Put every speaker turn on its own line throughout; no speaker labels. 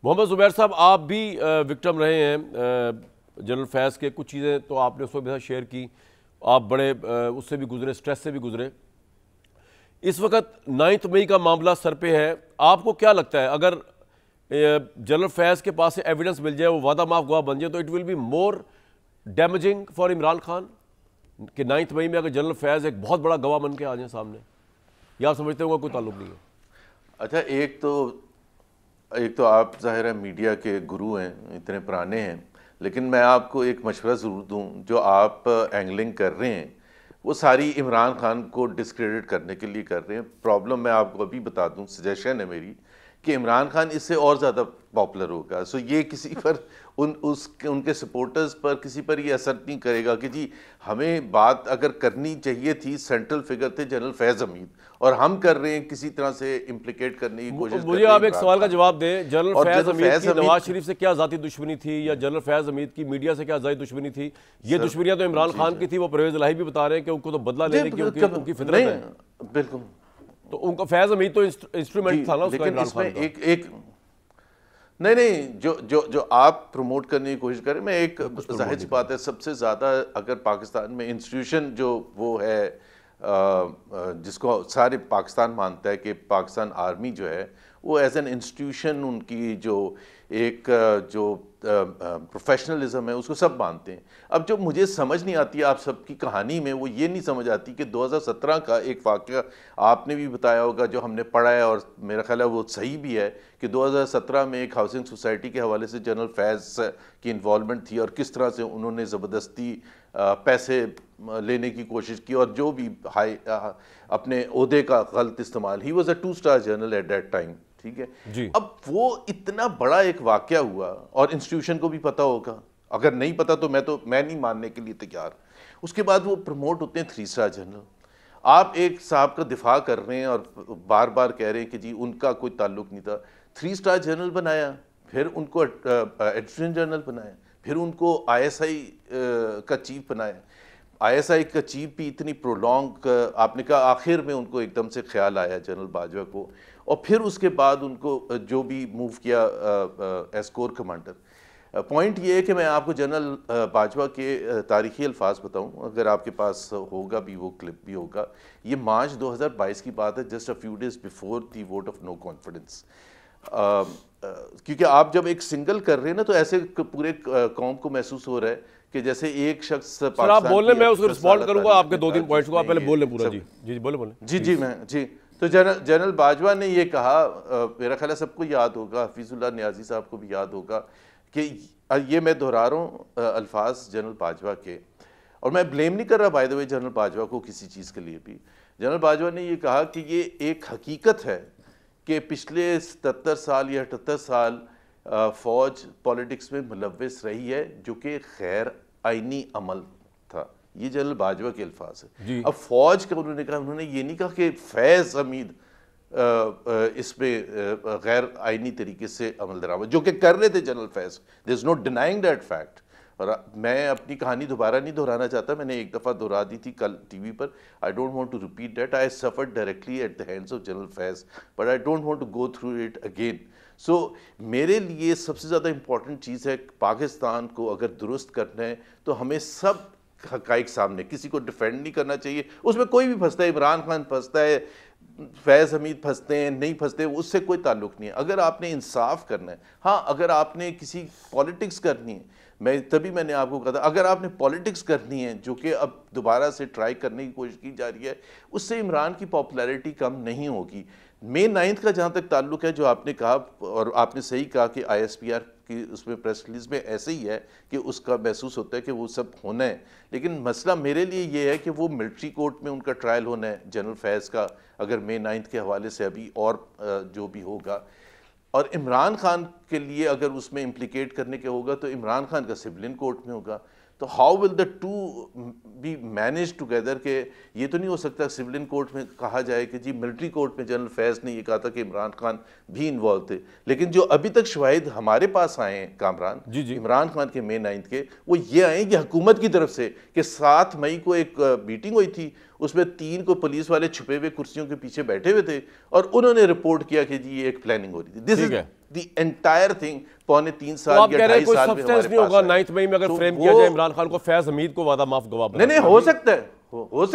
محمد زبیر صاحب، آپ بھی وکٹم رہے ہیں جنرل فیض کے. کچھ چیزیں تو آپ نے اس وقت بھی شیئر کی، آپ بڑے اس سے بھی گزرے، اسٹریس سے بھی گزرے. اس وقت 9 مئی کا معاملہ سر پہ ہے. آپ کو کیا لگتا ہے اگر جنرل فیض کے پاس سے ایویڈنس مل جائے، وہ وعدہ معاف گواہ بن جائے، تو it will be more damaging for Imran Khan کہ 9 مئی میں اگر جنرل فیض ایک بہت بڑا گواہ بن کے آ جائیں سامنے، یا آپ سمجھتے ہوں گا کوئی تعلق نہیں ہے؟
اچھا، ایک تو آپ ظاہر ہے میڈیا کے گرو ہیں، اتنے پرانے ہیں، لیکن میں آپ کو ایک مشورہ ضرور دوں. جو آپ اینگلنگ کر رہے ہیں وہ ساری عمران خان کو ڈسکریڈٹ کرنے کے لیے کر رہے ہیں. پرابلم میں آپ کو ابھی بتا دوں، سجیشن ہے میری کہ عمران خان اس سے اور زیادہ پاپولر ہوگا. سو یہ کسی پر ان کے سپورٹرز پر کسی پر یہ اثر نہیں کرے گا کہ جی ہمیں بات اگر کرنی چاہیے تھی، سینٹرل فگر تھے جنرل فیض حمید، اور ہم کر رہے ہیں کسی طرح سے امپلیکیٹ کرنے کی کوشش.
مجھے آپ ایک سوال کا جواب دیں، جنرل فیض حمید کی نواز شریف سے کیا ذاتی دشمنی تھی، یا جنرل فیض حمید کی میڈیا سے کیا ذاتی دشمنی تھی؟ یہ دشمنیاں تو عمران خان کی تھی. وہ پرویز الہی بھی بتا رہے ہیں کہ ان کو تو بدلہ لینے کی ان کی فطرت ہے.
بالکل.
تو ان کا فیض حمید تو انسٹرومنٹ تھا نا اس کا عمران خان کا.
ایک نہیں جو آپ پروموٹ کرنے کی کوشش کریں، میں ایک ظاہر سی بات ہے، سب سے زیادہ اگر پاکستان میں انسٹیٹیوشن جو وہ ہے جس کو سارے پاکستان مانتا ہے کہ پاکستان آرمی جو ہے وہ ایز این انسٹیٹیوشن، ان کی جو ایک جو پروفیشنلزم ہے اس کو سب مانتے ہیں. اب جو مجھے سمجھ نہیں آتی آپ سب کی کہانی میں، وہ یہ نہیں سمجھ آتی کہ 2017 کا ایک واقعہ آپ نے بھی بتایا ہوگا، جو ہم نے پڑھا ہے، اور میرا خیال ہے وہ صحیح بھی ہے، کہ 2017 میں ایک ہاؤسنگ سوسائٹی کے حوالے سے جنرل فیض کی انوالومنٹ تھی، اور کس طرح سے انہوں نے زبردستی پیسے لینے کی کوشش کی، اور جو بھی اپنے عہدے کا غلط استعمال. He was a 2-star general at that time. ٹھیک ہے
جی.
اب وہ اتنا بڑا ایک واقعہ ہوا، اور انسٹیٹیوشن کو بھی پتا ہوگا، اگر نہیں پتا تو میں نہیں ماننے کے لیے تیار. اس کے بعد وہ پروموٹ ہوتے ہیں 3-star جنرل. آپ ایک صاحب کا دفاع کر رہے ہیں اور بار بار کہہ رہے ہیں کہ جی ان کا کوئی تعلق نہیں تھا. 3-star جنرل بنایا، پھر ان کو ایڈجوٹنٹ جنرل بنایا، پھر ان کو ISI کا چیف بنایا. ISI کا چیف بھی اتنی پرولونگ، آپ نے کہا آخر میں ان کو ایک دم سے خیال آیا جنرل باجوہ کو، اور پھر اس کے بعد ان کو جو بھی موو کیا ایز کور کمانڈر. پوائنٹ یہ ہے کہ میں آپ کو جنرل باجوہ کے تاریخی الفاظ بتاؤں، اگر آپ کے پاس ہوگا بھی، وہ کلپ بھی ہوگا. یہ مارچ 2022 کی بات ہے، just a few days before the vote of no confidence. کیونکہ آپ جب ایک سنگل کر رہے ہیں نا، تو ایسے پورے قوم کو محسوس ہو رہا ہے کہ جیسے ایک شخص
سر آپ بول لیں، میں اس کو رسپونڈ کروں گا آپ کے 2-3 پوائنٹس کو. آپ پہلے بول لیں پورا. جی بولیں.
جی تو جنرل باجوہ نے یہ کہا، میرا خیال ہے سب کو یاد ہوگا، حفیظ اللہ نیازی صاحب کو بھی یاد ہوگا، کہ یہ میں دہرا رہا ہوں الفاظ جنرل باجوہ کے، اور میں بلیم نہیں کر رہا by the way general Bajwa کو کسی چیز کے لیے بھی. جنرل باجوہ نے یہ کہا کہ یہ ایک حقیقت ہے کہ پچھلے 77 سال یا 78 سال فوج پولیٹکس میں ملوث رہی ہے، جو کہ غیر آئینی عمل تھا. یہ جنرل باجوہ کے الفاظ ہیں. اب فوج کا انہوں نے کہا، انہوں نے یہ نہیں کہا کہ فیض حمید اس پہ غیر آئینی طریقے سے عمل درآمد، جو کہ کر رہے تھے general Faiz. There is no denying that fact. اور میں اپنی کہانی دوبارہ نہیں دہرانا چاہتا، میں نے ایک دفعہ دہرا دی تھی کل ٹی وی پر. I don't want to repeat that. I suffered directly at the hands of general Faiz, but I don't want to go through it again. So میرے لیے سب سے زیادہ امپورٹنٹ چیز ہے، پاکستان کو اگر درست کرنا ہے تو ہمیں سب حقائق سامنے، کسی کو ڈیفینڈ نہیں کرنا چاہیے. اس میں کوئی بھی پھنستا ہے، عمران خان پھنستا ہے، فیض حمید پھنستے ہیں، نہیں پھنستے، اس سے کوئی تعلق نہیں ہے. اگر آپ نے انصاف کرنا ہے، ہاں اگر آپ نے کسی پالیٹکس کرنی ہے، تبھی میں نے آپ کو کہا تھا، اگر آپ نے پالیٹکس کرنی ہے جو کہ اب دوبارہ سے ٹرائی کرنے کی کوشش کی جا رہی ہے، اس سے عمران کی پاپولیرٹی کم نہیں ہوگی. مئی 9 کا جہاں تک تعلق ہے، جو آپ نے کہا، اور آپ نے صحیح کہا کہ ISPR کی اس میں پریس ریلیز میں ایسے ہی ہے کہ اس کا محسوس ہوتا ہے کہ وہ سب ہونا ہے. لیکن مسئلہ میرے لیے یہ ہے کہ وہ ملٹری کورٹ میں ان کا ٹرائل ہونا ہے جنرل فیض کا، اگر مئی 9 کے حوالے سے ابھی اور جو بھی ہوگا. اور عمران خان کے لیے اگر اس میں امپلیکیٹ کرنے کے ہوگا تو عمران خان کا سویلین کورٹ میں ہوگا. تو how will the two be manage together? کہ یہ تو نہیں ہو سکتا سویلین کورٹ میں کہا جائے کہ جی ملٹری کورٹ میں جنرل فیض نے یہ کہا تھا کہ عمران خان بھی انوالو تھے. لیکن جو ابھی تک شواہد ہمارے پاس آئے ہیں کامران، عمران خان کے مئی 9 کے، وہ یہ آئے ہیں کہ حکومت کی طرف سے کہ 7 مئی کو ایک میٹنگ ہوئی تھی، اس میں 3 کو پولیس والے چھپے ہوئے کرسیوں کے پیچھے بیٹھے ہوئے تھے، اور انہوں نے رپورٹ کیا کہ جی یہ ایک پلاننگ ہو رہی تھی. دی انٹائر تھنگ پونے 3
تو
سال
آپ
یا
کہہ رہے ہیں
2.5
کوئی
سال میں
سبسٹینس
ہمارے
نہیں ہوگا
پاس
9 مئی میں اگر
تو
فریم کیا جائے عمران خان کو فیض حمید کو وعدہ معاف گواہ بنا؟
نہیں ہو سکتا ہے ہو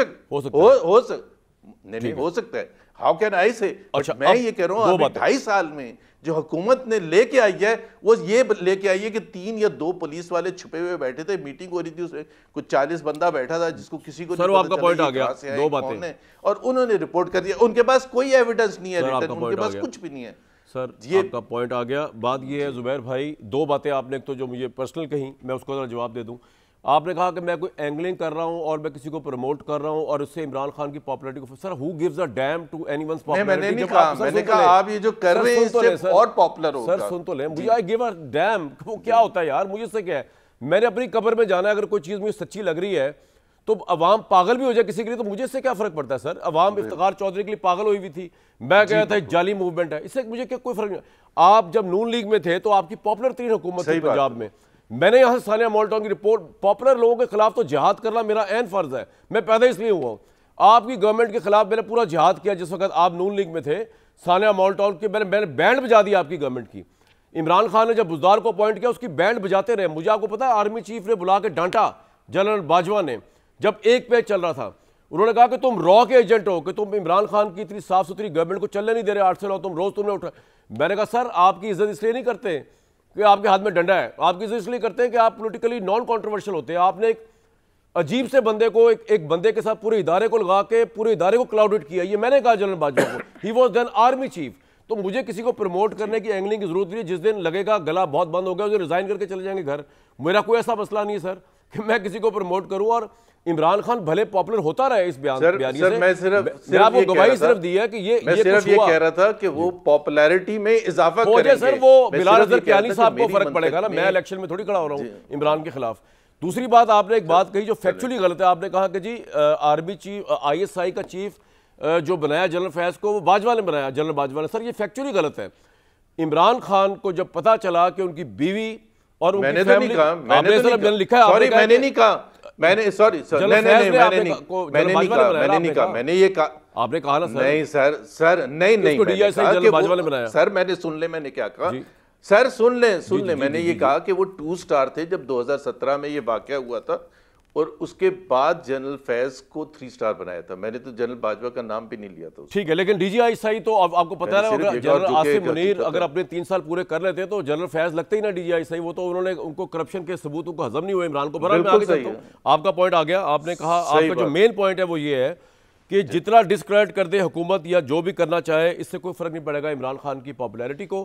سکتا ہے. ہاؤ کین آئی سے. میں یہ کہہ رہا ہوں ابھی 2.5 سال میں جو حکومت نے لے کے آئی ہے وہ یہ لے کے آئی ہے کہ 3 یا 2 پولیس والے چھپے ہوئے بیٹھے تھے, میٹنگ ہو رہی تھی, اس میں کچھ 40 بندہ بیٹھا تھا جس کو کسی کو
سر آپ کا پوائنٹ آ گیا, 2 باتیں,
اور انہوں نے رپورٹ کر دیا. ان کے پاس کوئی ایویڈنس نہیں ہے ریٹن, ان کے پاس کچھ بھی نہیں ہے.
سر آپ کا پوائنٹ آ گیا. بات یہ ہے زبیر بھائی, 2 باتیں آپ نے, ایک تو جو مجھے پرسنل کہیں, میں اس کو ذرا جواب دے دوں. آپ نے کہا کہ میں کوئی اینگلنگ کر رہا ہوں اور میں کسی کو پروموٹ کر رہا ہوں اور اس سے عمران خان کی پاپولیرٹی کو, sir who gives a damn to any one's popularity?
میں نے نہیں کہا, میں نے کہا آپ یہ جو کر رہے ہیں اس سے اور پاپولر ہوگا.
سر سن تو لیں, مجھے آئی گیو اے ڈیم, وہ کیا ہوتا ہے یار, مجھے سے کیا ہے, میں نے اپنی قبر میں جانا ہے, اگر کوئی چیز مجھے سچی لگ رہی ہے تو عوام پاگل بھی ہو جائے کسی کے لیے تو مجھے اس سے کیا فرق پڑتا ہے سر؟ عوام افتخار چودھری کے لیے پاگل ہوئی ہوئی تھی, میں کہا تھا جعلی موومنٹ ہے, اس سے مجھے کوئی فرق نہیں. آپ جب نون لیگ میں تھے تو آپ کی پاپولر ترین حکومت تھی پنجاب میں. میں نے یہاں سے ثانیہ مالٹون کی رپورٹ, پاپولر لوگوں کے خلاف تو جہاد کرنا میرا عین فرض ہے, میں پیدا اس لیے ہوا ہوں. آپ کی گورنمنٹ کے خلاف میں نے پورا جہاد کیا جس وقت آپ نون لیگ میں تھے. ثانیہ مالٹون کے میں نے بینڈ بجا دی آپ کی گورنمنٹ کی. عمران خان نے جب بزدار کو اپوائنٹ کیا اس کی بینڈ بجاتے رہے. مجھے آپ کو پتا ہے آرمی چیف نے بلا کے ڈانٹا جنرل باجوہ نے, جب ایک پیج چل رہا تھا. انہوں نے کہا کہ تم را کے ایجنٹ ہو, کہ تم عمران خان کی اتنی صاف ستھری گورنمنٹ کو چلنے نہیں دے رہے 8 سے 9, تم روز تم نے اٹھا. میں نے کہا سر آپ کی عزت اس لیے نہیں کرتے کہ آپ کے ہاتھ میں ڈنڈا ہے, آپ کی عزت اس لیے کرتے ہیں کہ آپ پولیٹیکلی نان کانٹروورشل ہوتے ہیں. آپ نے ایک عجیب سے بندے کو, ایک بندے کے ساتھ پورے ادارے کو لگا کے پورے ادارے کو کلاؤڈڈ کیا. یہ میں نے کہا جنرل باجوہ کو, he was then army chief. تو مجھے کسی کو پروموٹ کرنے کی اینگلنگ کی ضرورت نہیں ہے. جس دن لگے گا گلا بہت بند ہو گیا, اسے ریزائن کر کے چلے جائیں گے گھر. میرا کوئی ایسا مسئلہ نہیں ہے سر کہ میں کسی کو پروموٹ کروں, اور عمران خان بھلے پاپولر ہوتا رہے اس بیانی سے. میں آپ کو گواہی صرف دی ہے کہ یہ
صرف یہ کہہ رہا تھا کہ وہ پاپولیرٹی میں اضافہ کریں گے.
سر وہ بلال اظہر کیانی صاحب کو فرق پڑے گا نا, میں الیکشن میں تھوڑی کھڑا ہو رہا ہوں عمران کے خلاف. دوسری بات آپ نے ایک بات کہی جو فیکچولی غلط ہے. آپ نے کہا کہ جی آرمی چیف, ISI کا چیف جو بنایا جنرل فیض کو وہ باجوہ نے بنایا, جنرل باجوہ نے. سر یہ فیکچولی غلط ہے. عمران خان کو جب پتا چلا کہ ان کی بیوی اور ان کی فیملی, آپ نے لکھا ہے,
میں نے نہیں کہا, میں نے سوری سر میں نے یہ کہا,
آپ نے کہا نا سر,
نہیں سر نہیں, سر میں نے سن لے, میں نے کیا کہا سر, سن لیں میں نے یہ کہا کہ وہ 2 سٹار تھے جب 2017 میں یہ واقعہ ہوا تھا, اور اس کے بعد جنرل فیض کو 3 سٹار بنایا تھا. میں نے تو جنرل باجوہ کا نام بھی نہیں لیا تھا.
ٹھیک ہے, لیکن DGI تو آپ کو پتا ہے جنرل عاصم منیر اگر اپنے 3 سال پورے کر لیتے تو جنرل فیض لگتے ہی نا DGI. وہ تو انہوں نے ان کو کرپشن کے ثبوتوں کو ہضم نہیں ہوئے عمران کو. بہرحال میں آگے چلتا ہوں, آپ کا پوائنٹ آ گیا. آپ نے کہا آپ کا جو مین پوائنٹ ہے وہ یہ ہے کہ جتنا ڈسکریڈٹ کر دے حکومت یا جو بھی کرنا چاہے, اس سے کوئی فرق نہیں پڑے گا عمران خان کی پاپولیرٹی کو.